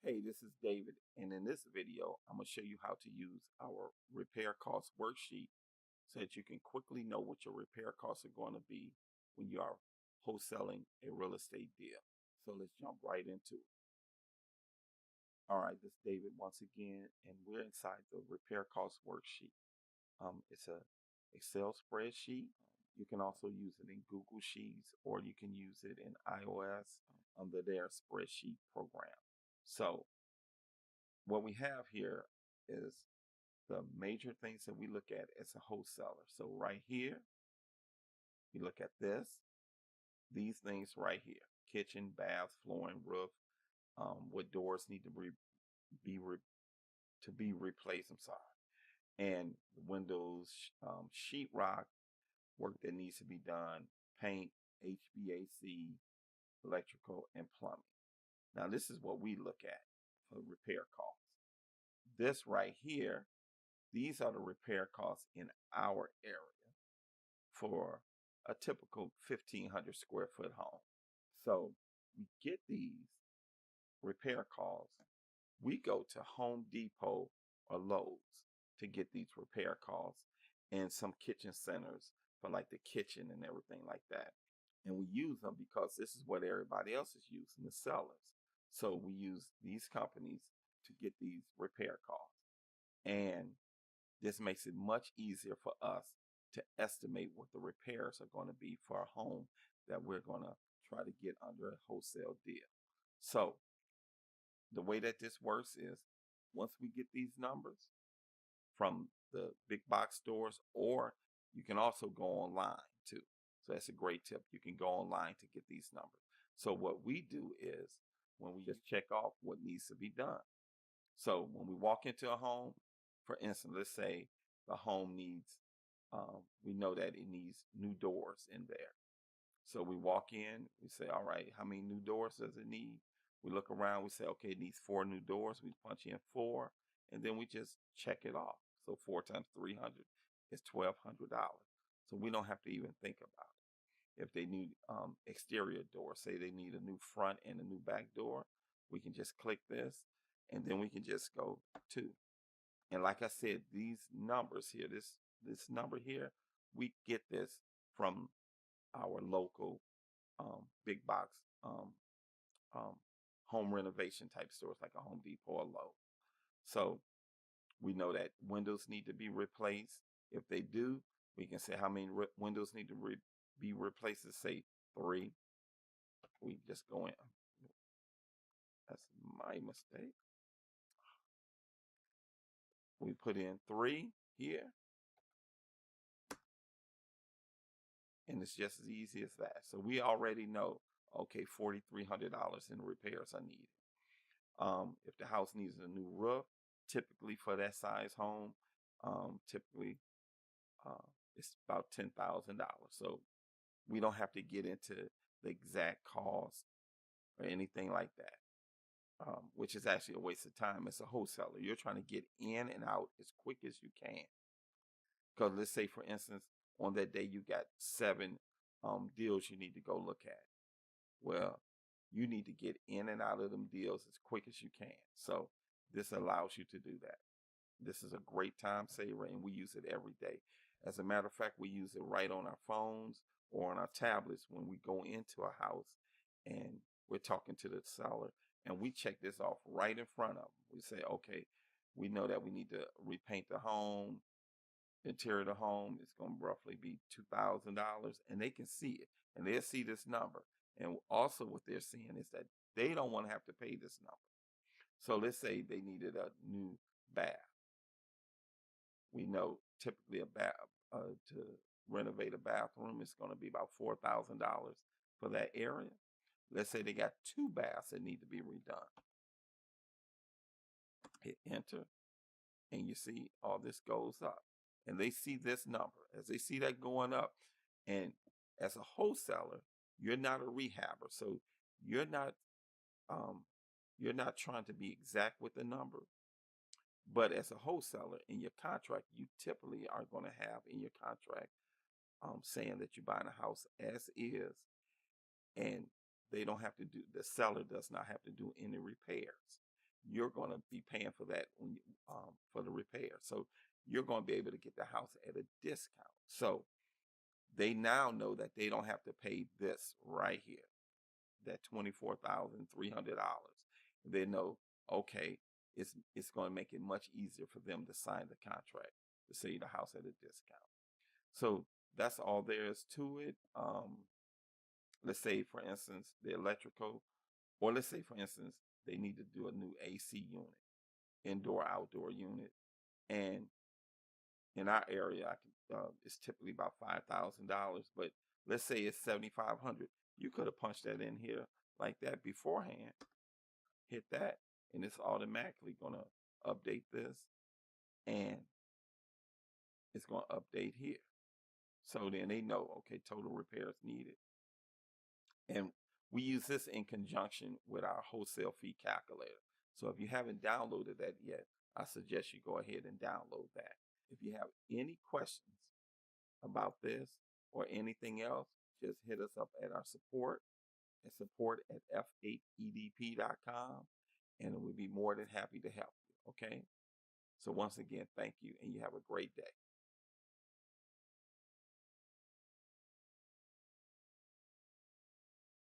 Hey, this is David, and in this video, I'm going to show you how to use our repair cost worksheet so that you can quickly know what your repair costs are going to be when you are wholesaling a real estate deal. So let's jump right into it. All right, this is David once again, and we're inside the repair cost worksheet. It's a Excel spreadsheet. You can also use it in Google Sheets, or you can use it in iOS under their spreadsheet program. So what we have here is the major things that we look at as a wholesaler. So right here, we look at these things right here: kitchen, bath, flooring, roof, what doors need to be replaced. I'm sorry, and windows, sheetrock, work that needs to be done, paint, HVAC, electrical, and plumbing. Now this is what we look at for repair costs. This right here, these are the repair costs in our area for a typical 1,500 square foot home. So we get these repair costs. We go to Home Depot or Lowe's to get these repair costs, and some kitchen centers for like the kitchen and everything like that. And we use them because this is what everybody else is using, the sellers. So we use these companies to get these repair costs. And this makes it much easier for us to estimate what the repairs are going to be for a home that we're going to try to get under a wholesale deal. So the way that this works is once we get these numbers from the big box stores, or you can also go online too. So that's a great tip. You can go online to get these numbers. So what we do is when we just check off what needs to be done. So when we walk into a home, for instance, let's say the home needs, we know that it needs new doors in there. So we walk in, we say, all right, how many new doors does it need? We look around, we say, okay, it needs 4 new doors. We punch in 4, and then we just check it off. So 4 times 300 is $1,200. So we don't have to even think about it. If they need exterior doors, say they need a new front and a new back door, we can just click this, and then we can just go to. And like I said, these numbers here, this number here, we get this from our local big box um, home renovation type stores like a Home Depot or Lowe's. So we know that windows need to be replaced. If they do, we can say how many windows need to be replaced. Let's say 3. We just go in. That's my mistake. We put in 3 here. And it's just as easy as that. So we already know, okay, $4,300 in repairs are needed. If the house needs a new roof, typically for that size home, typically it's about $10,000. So we don't have to get into the exact cost or anything like that, which is actually a waste of time as a wholesaler. You're trying to get in and out as quick as you can. Because let's say, for instance, on that day you got 7 deals you need to go look at. Well, you need to get in and out of them deals as quick as you can. So this allows you to do that. This is a great time saver, and we use it every day. As a matter of fact, we use it right on our phones or on our tablets when we go into a house and we're talking to the seller, and we check this off right in front of them. We say, okay, we know that we need to repaint the home, interior of the home. It's going to roughly be $2,000, and they can see it, and they'll see this number. And also what they're seeing is that they don't want to have to pay this number. So let's say they needed a new bath. We know typically a bath to renovate a bathroom is going to be about $4,000 for that area. Let's say they got 2 baths that need to be redone. Hit enter, and you see all this goes up. And they see this number. As they see that going up, and as a wholesaler, you're not a rehabber, so you're not trying to be exact with the number. But as a wholesaler in your contract, you typically are going to have in your contract saying that you're buying a house as is, and they don't have to do, the seller does not have to do any repairs. you're going to be paying for that when for the repair. So you're going to be able to get the house at a discount. So they now know that they don't have to pay this right here, that $24,300. They know, okay, it's going to make it much easier for them to sign the contract to sell you the house at a discount. So that's all there is to it. Let's say, for instance, the electrical, or let's say, for instance, they need to do a new AC unit, indoor outdoor unit, and in our area, it's typically about $5,000. But let's say it's 7,500. You could have punched that in here like that beforehand. Hit that, and it's automatically gonna update this, and it's gonna update here. So then they know, okay, total repairs needed. And we use this in conjunction with our wholesale fee calculator. So if you haven't downloaded that yet, I suggest you go ahead and download that. If you have any questions about this or anything else, just hit us up at our support at f8edp.com, and we'll be more than happy to help you. Okay? So once again, thank you, and you have a great day.